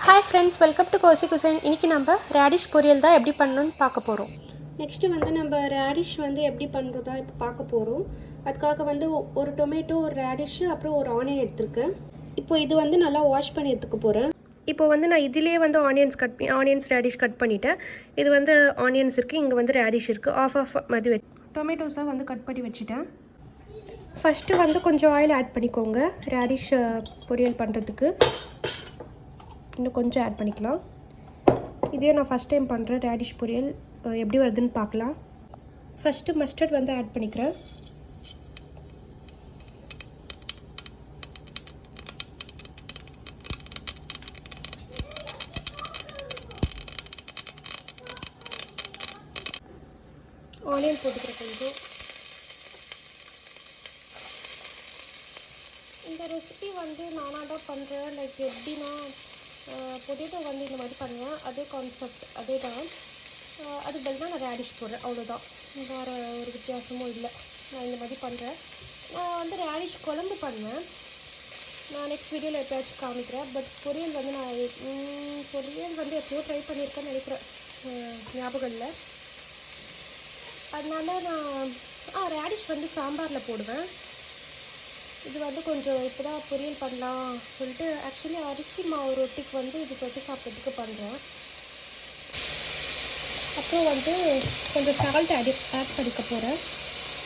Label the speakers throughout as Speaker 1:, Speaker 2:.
Speaker 1: Hi friends, welcome to Kosi cuisine. இன்றைக்கி நம்ம radish பொரியல் தான் எப்படி பண்ணணும்னு பார்க்க போகிறோம். நெக்ஸ்ட்டு வந்து நம்ம ரேடிஷ் வந்து எப்படி பண்ணுறதா இப்போ பார்க்க போகிறோம். அதுக்காக வந்து ஒரு டொமேட்டோ, ஒரு ரேடிஷ், அப்புறம் ஒரு ஆனியன் எடுத்துருக்கேன். இப்போ இது வந்து நல்லா வாஷ் பண்ணி எடுத்துக்க போகிறேன். இப்போ வந்து நான் இதிலே வந்து ஆனியன்ஸ் ரேடிஷ் கட் பண்ணிவிட்டேன். இது வந்து ஆனியன்ஸ் இருக்குது, இங்கே வந்து ரேடிஷ் இருக்குது. ஆஃப் மாதிரி டொமேட்டோஸாக வந்து கட் பண்ணி வச்சுட்டேன். ஃபஸ்ட்டு வந்து கொஞ்சம் ஆயில் ஆட் பண்ணிக்கோங்க ரேடிஷ் பொரியல் பண்ணுறதுக்கு. இன்னும் கொஞ்சம் ஆட் பண்ணிக்கலாம். இதே நான் ஃபஸ்ட் டைம் பண்ணுறேன் ரேடிஷ் பொரியல், எப்படி வருதுன்னு பார்க்கலாம். ஃபஸ்ட்டு மஸ்டர்ட் வந்து ஆட் பண்ணிக்கிறேன். ஆனியன் போட்டுக்கிறேன் கொஞ்சம். இந்த ரெசிபி வந்து நானாக தான் பண்ணுறேன். லைக் எப்படின்னா பொட்டேட்டோ வந்து இந்த மாதிரி பண்ணுவேன், அதே கான்செப்ட் அதே தான். அதுக்கு பதிலாக நான் ரேடிஷ் போடுறேன், அவ்வளோதான். வேறு ஒரு வித்தியாசமும் இல்லை. நான் இந்த மாதிரி பண்ணுறேன். நான் வந்து ரேடிஷ் குழம்பு பண்ணுவேன். நான் நெக்ஸ்ட் வீடியோவில் எப்போயாச்சும் காமிக்கிறேன். பட் பொரியல் வந்து பொரியல் வந்து எப்போயோ ட்ரை பண்ணியிருக்கேன்னு நினைக்கிறேன், ஞாபகம் இல்லை. அதனால நான் ரேடிஷ் வந்து சாம்பாரில் போடுவேன். இது வந்து கொஞ்சம் இப்போ தான் பொரியல் பண்ணலாம் சொல்லிட்டு, ஆக்சுவலி அரிசி மாவு ரொட்டிக்கு வந்து இது தொட்டு சாப்பிட்றதுக்கு பண்ணுறேன். அப்புறம் வந்து கொஞ்சம் சால்ட் ஆட் பண்ணிக்க போகிறேன்.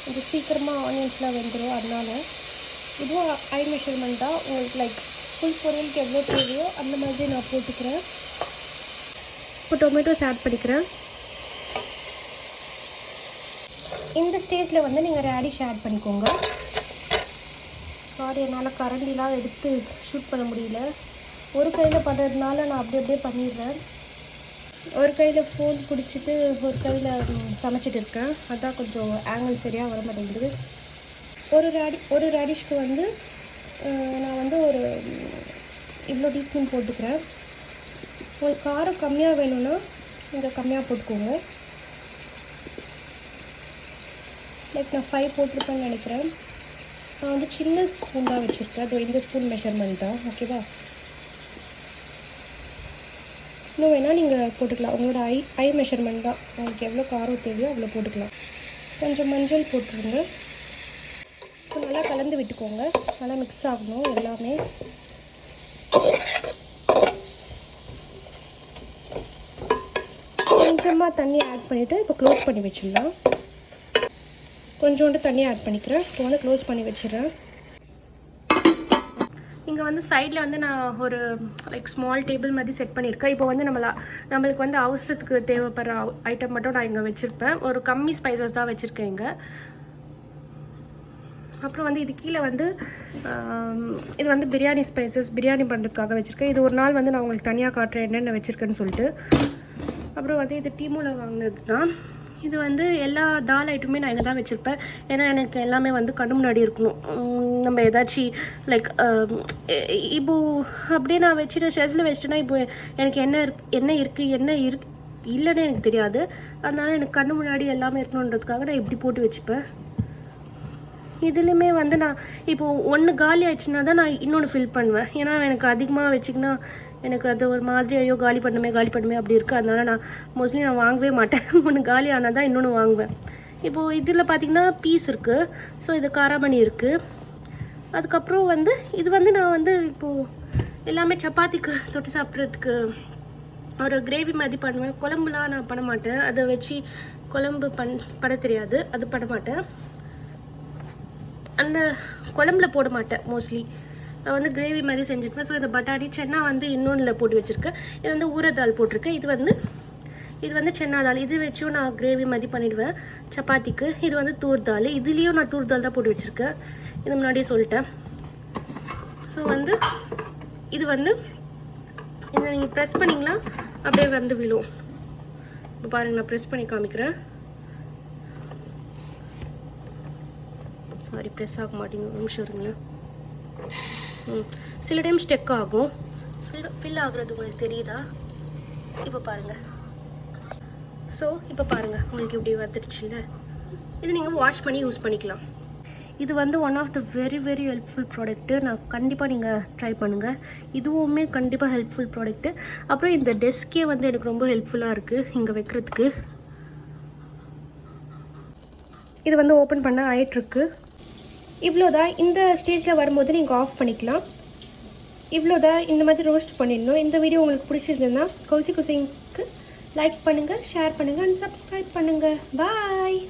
Speaker 1: கொஞ்சம் சீக்கிரமாக ஆனியன்ஸ்லாம் வெந்துடும். அதனால் இதுவும் ஐ மெஷர்மெண்ட் தான். உங்களுக்கு லைக் ஃபுல் பொரியலுக்கு எவ்வளோ தேவையோ அந்த மாதிரி நான் போட்டுக்கிறேன். இப்போ டொமேட்டோஸ் ஆட் பண்ணிக்கிறேன். இந்த ஸ்டேஜில் வந்து நீங்கள் ரேடிஷ் ஆட் பண்ணிக்கோங்க. சாரி, என்னால் கரண்டிலாம் எடுத்து ஷூட் பண்ண முடியல. ஒரு கையில் பண்ணுறதுனால நான் அப்படியே பண்ணிடுறேன். ஒரு கையில் ஃபோன் பிடிச்சிட்டு ஒரு கையில் சமைச்சிட்டு இருக்கேன். அதான் கொஞ்சம் ஆங்கிள் சரியாக வர மாட்டேங்குது. ஒரு ரேடிஷ்க்கு வந்து நான் வந்து ஒரு இவ்வளோ டீஸ்பூன் போட்டுக்கிறேன். உங்களுக்கு காரம் கம்மியாக வேணும்னா நீங்கள் கம்மியாக போட்டுக்கோங்க. லைக் நான் 5 போட்டிருப்பேன்னு நினைக்கிறேன். நான் வந்து சின்ன ஸ்பூன் தான் வச்சுருக்கேன். அது இந்த ஸ்பூன் மெஷர்மெண்ட் தான், ஓகேவா? இன்னும் வேணால் நீங்கள் போட்டுக்கலாம். உங்களோட ஐ மெஷர்மெண்ட் தான். உங்களுக்கு எவ்வளோ காரம் தேவையோ அவ்வளோ போட்டுக்கலாம். கொஞ்சம் மஞ்சள் போட்டுருங்க. இப்போ நல்லா கலந்து விட்டுக்கோங்க. நல்லா மிக்ஸ் ஆகணும் எல்லாமே. கொஞ்சமாக தண்ணி ஆட் பண்ணிவிட்டு இப்போ க்ளோஸ் பண்ணி வச்சிடலாம். கொஞ்சோண்டு தண்ணி ஆட் பண்ணிக்கிறேன். இப்போ வந்து க்ளோஸ் பண்ணி வச்சிடறேன். இங்கே வந்து சைடில் வந்து நான் ஒரு லைக் ஸ்மால் டேபிள் மாதிரி செட் பண்ணியிருக்கேன். இப்போ வந்து நம்மளுக்கு வந்து அவசரத்துக்கு தேவைப்படுற ஐட்டம் மட்டும் நான் இங்கே வச்சுருப்பேன். ஒரு கம்மி ஸ்பைசஸ் தான் வச்சுருக்கேன் இங்கே. அப்புறம் வந்து இது கீழே வந்து இது வந்து பிரியாணி ஸ்பைசஸ், பிரியாணி பண்ணுறதுக்காக வச்சுருக்கேன். இது ஒரு நாள் வந்து நான் உங்களுக்கு தனியாக காட்டுறேன் என்னென்ன வச்சுருக்கேன்னு சொல்லிட்டு. அப்புறம் வந்து இது டீமூல வாங்கினது தான். இது வந்து எல்லா தால் ஐட்டமே நான் இங்கே தான் வச்சுருப்பேன். ஏன்னா எனக்கு எல்லாமே வந்து கண்ணு முன்னாடி இருக்கணும். நம்ம ஏதாச்சும் லைக் இப்போது அப்படியே நான் வச்சுட்டு ஷெல்ஃபில் வச்சுட்டேன்னா இப்போ எனக்கு என்ன இருக்குது இல்லைன்னு எனக்கு தெரியாது. அதனால எனக்கு கண்ணு முன்னாடி எல்லாமே இருக்கணுன்றதுக்காக நான் இப்படி போட்டு வச்சுப்பேன். இதுலேயுமே வந்து நான் இப்போது ஒன்று காலி ஆயிடுச்சுன்னா தான் நான் இன்னொன்று ஃபில் பண்ணுவேன். ஏன்னா எனக்கு அதிகமாக வச்சிங்கன்னா எனக்கு அது ஒரு மாதிரி ஐயோ காலி பண்ணுமே அப்படி இருக்குது. அதனால நான் மோஸ்ட்லி நான் வாங்கவே மாட்டேன். ஒன்று காலி ஆனால் தான் இன்னொன்று வாங்குவேன். இப்போது இதில் பார்த்திங்கன்னா பீஸ் இருக்குது. ஸோ இது காராமணி இருக்குது. அதுக்கப்புறம் வந்து இது வந்து நான் வந்து இப்போது எல்லாமே சப்பாத்திக்கு தொட்டு சாப்பிட்றதுக்கு ஒரு கிரேவி மாதிரி பண்ணுவேன். குழம்புலாம் நான் பண்ண மாட்டேன். அதை வச்சு குழம்பு பண்ண தெரியாது, அது பண்ண மாட்டேன். அந்த குழம்புல போட மாட்டேன் மோஸ்ட்லி. நான் வந்து கிரேவி மாதிரி செஞ்சுருப்பேன். ஸோ இந்த பட்டாணி சென்னா வந்து இன்னொன்றில் போட்டு வச்சுருக்கேன். இது வந்து ஊரதால் போட்டிருக்கேன். இது வந்து சென்னா தால். இது வச்சும் நான் கிரேவி மாதிரி பண்ணிவிடுவேன் சப்பாத்திக்கு. இது வந்து தூர் தால். இதுலேயும் நான் தூர் தால் தான் போட்டு வச்சுருக்கேன். இது முன்னாடியே சொல்லிட்டேன். ஸோ வந்து இது வந்து இதை நீங்கள் ப்ரெஸ் பண்ணிங்களா அப்படியே வந்து விழும். இப்போ பாருங்கள், நான் ப்ரெஸ் பண்ணி காமிக்கிறேன். சாரி, ப்ரெஸ் ஆக மாட்டேங்குது, நிமிஷம் இருங்களேன். சில டைம் ஸ்டெக் ஆகும். ஃபில் ஆகுறது உங்களுக்கு தெரியுதா? இப்போ பாருங்கள். ஸோ இப்போ பாருங்கள், உங்களுக்கு இப்படி வந்துடுச்சுல்ல. இது நீங்கள் வாஷ் பண்ணி யூஸ் பண்ணிக்கலாம். இது வந்து one of the very very helpful product. நான் கண்டிப்பாக நீங்கள் ட்ரை பண்ணுங்கள். இதுவுமே கண்டிப்பாக ஹெல்ப்ஃபுல் ப்ராடக்ட்டு. அப்புறம் இந்த டெஸ்கே வந்து எனக்கு ரொம்ப ஹெல்ப்ஃபுல்லாக இருக்குது இங்கே வைக்கிறதுக்கு. இது வந்து ஓப்பன் பண்ண ஆயிட்டுருக்கு. இவ்வளோதான். இந்த ஸ்டேஜில் வரும்போது நீங்கள் ஆஃப் பண்ணிக்கலாம். இவ்வளோதான். இந்த மாதிரி ரோஸ்ட் பண்ணிடணும். இந்த வீடியோ உங்களுக்கு பிடிச்சிருந்ததுன்னா கௌசி குசிங்க்கு லைக் பண்ணுங்கள், ஷேர் பண்ணுங்கள் அண்ட் சப்ஸ்கிரைப் பண்ணுங்கள். பாய்.